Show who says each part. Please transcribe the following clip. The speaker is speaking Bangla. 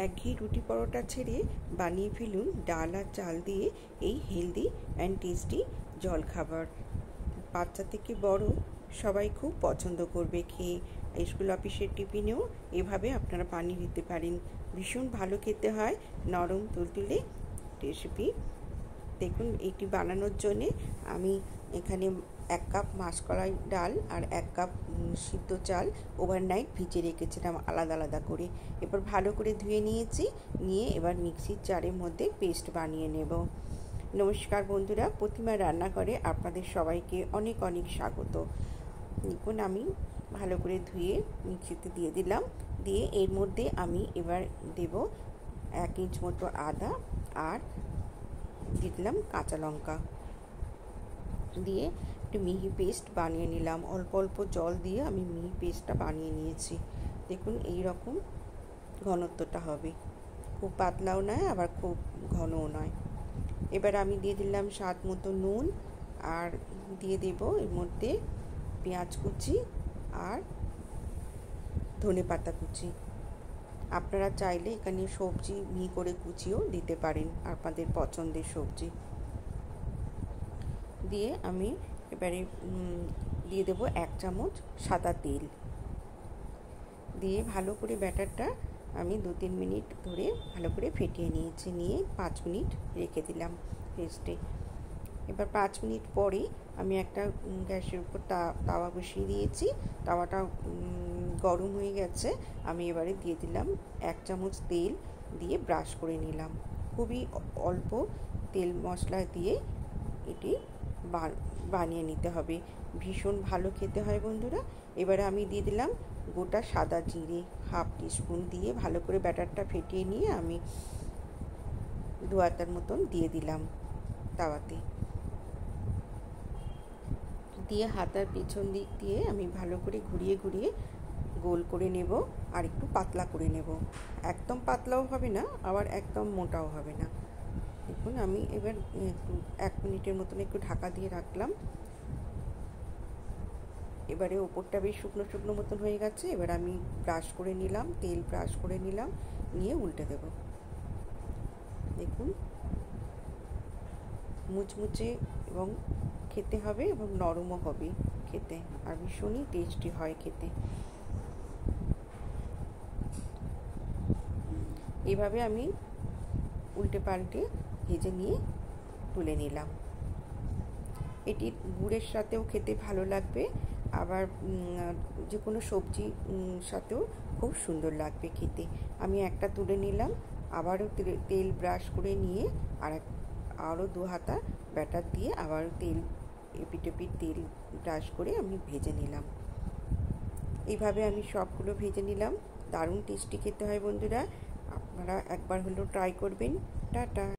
Speaker 1: একঘেয়ে রুটি পরোটা ছেড়ে বানিয়ে ফেলুন ডাল আর চাল দিয়ে এই হেলদি অ্যান্ড টেস্টি জলখাবার। বাচ্চা থেকে বড় সবাই খুব পছন্দ করবে খেয়ে। স্কুল অফিসের টিফিনেও এভাবে আপনারা বানিয়ে দিতে পারেন। ভীষণ ভালো খেতে হয়, নরম তুলতুলে রেসিপি। দেখুন, এটি বানানোর জন্যে আমি এখানে 1 কাপ মাসকলাই ডাল আর 1 কাপ সিদ্ধ চাল ওভারনাইট ভিজিয়ে রেখেছিলাম আলাদা আলাদা করে। এবার ভালো করে ধুয়ে নিয়েছি, নিয়ে এবার মিক্সির জারের মধ্যে পেস্ট বানিয়ে নেব। নমস্কার বন্ধুরা, প্রতিমা রান্নাঘরে আপনাদের সবাইকে অনেক অনেক স্বাগত। দেখুন, আমি ভালো করে ধুয়ে মিক্সিতে দিয়ে দিলাম। দিয়ে এর মধ্যে আমি এবার দেব 1 ইঞ্চ মতো আদা আর দিয়ে দিলাম কাঁচা লঙ্কা, দিয়ে একটু মিহি পেস্ট বানিয়ে নিলাম। অল্প অল্প জল দিয়ে আমি মিহি পেস্টটা বানিয়ে নিয়েছি। দেখুন, এই রকম ঘনত্বটা হবে, খুব পাতলাও নয় আবার খুব ঘনও নয়। এবার আমি দিয়ে দিলাম স্বাদ মতো নুন, আর দিয়ে দেব এর মধ্যে পেঁয়াজ কুচি আর ধনেপাতা কুচি। আপনারা চাইলে এখানে সবজি মিহি করে কুচিও দিতে পারেন, আপনাদের পছন্দের সবজি দিয়ে আমি এবারে দিয়ে দেব 1 চামচ সাদা তেল। দিয়ে ভালো করে ব্যাটারটা আমি 2-3 মিনিট ধরে ভালো করে ফেটিয়ে নিয়েছি, নিয়ে 5 মিনিট রেখে দিলাম রেস্টে। এবার 5 মিনিট পরে আমি একটা গ্যাসের উপর তাওয়া বসিয়ে দিয়েছি। তাওয়াটা গরম হয়ে গেছে। আমি এবারে দিয়ে দিলাম 1 চামচ তেল, দিয়ে ব্রাশ করে নিলাম। খুবই অল্প তেল মশলা দিয়ে এটি বানিয়ে নিতে হবে। ভীষণ ভালো খেতে হয় বন্ধুরা। এবারে আমি দিয়ে দিলাম গোটা সাদা জিরে 1/2 টিস্পুন, দিয়ে ভালো করে ব্যাটারটা ফেটিয়ে নিয়ে আমি 2 হাতার মতন দিয়ে দিলাম তাওয়াতে। দিয়ে হাতার পেছন দিক দিয়ে আমি ভালো করে ঘুরিয়ে ঘুরিয়ে গোল করে নেব, আর একটু পাতলা করে নেব। একদম পাতলাও হবে না, আবার একদম মোটাও হবে না। দেখুন, আমি এবার একটু 1 মিনিটের মতন একটু ঢাকা দিয়ে রাখলাম। এবারে ওপরটা বেশ শুকনো শুকনো মতন হয়ে গেছে। এবার আমি ব্রাশ করে নিলাম, তেল ব্রাশ করে নিলাম, নিয়ে উল্টে দেব। দেখুন, মুচমুচে এবং খেতে হবে এবং নরমও হবে খেতে, আর ভীষণই টেস্টি হয় খেতে। এভাবে আমি উল্টে পাল্টে ভেজে নিয়ে তুলে নিলাম। এটি গুড়ের সাথেও খেতে ভালো লাগবে, আবার যে কোনো সবজি সাথেও খুব সুন্দর লাগবে খেতে। আমি একটা তুলে নিলাম, আবারও তেল ব্রাশ করে নিয়ে আরও 2 হাতা ব্যাটার দিয়ে আবার তেল এপিট তেল ব্রাশ করে আমি ভেজে নিলাম। এইভাবে আমি সবগুলো ভেজে নিলাম। দারুণ টেস্টি খেতে হয় বন্ধুরা, আপনারা একবার হলেও ট্রাই করবেন। টাটা।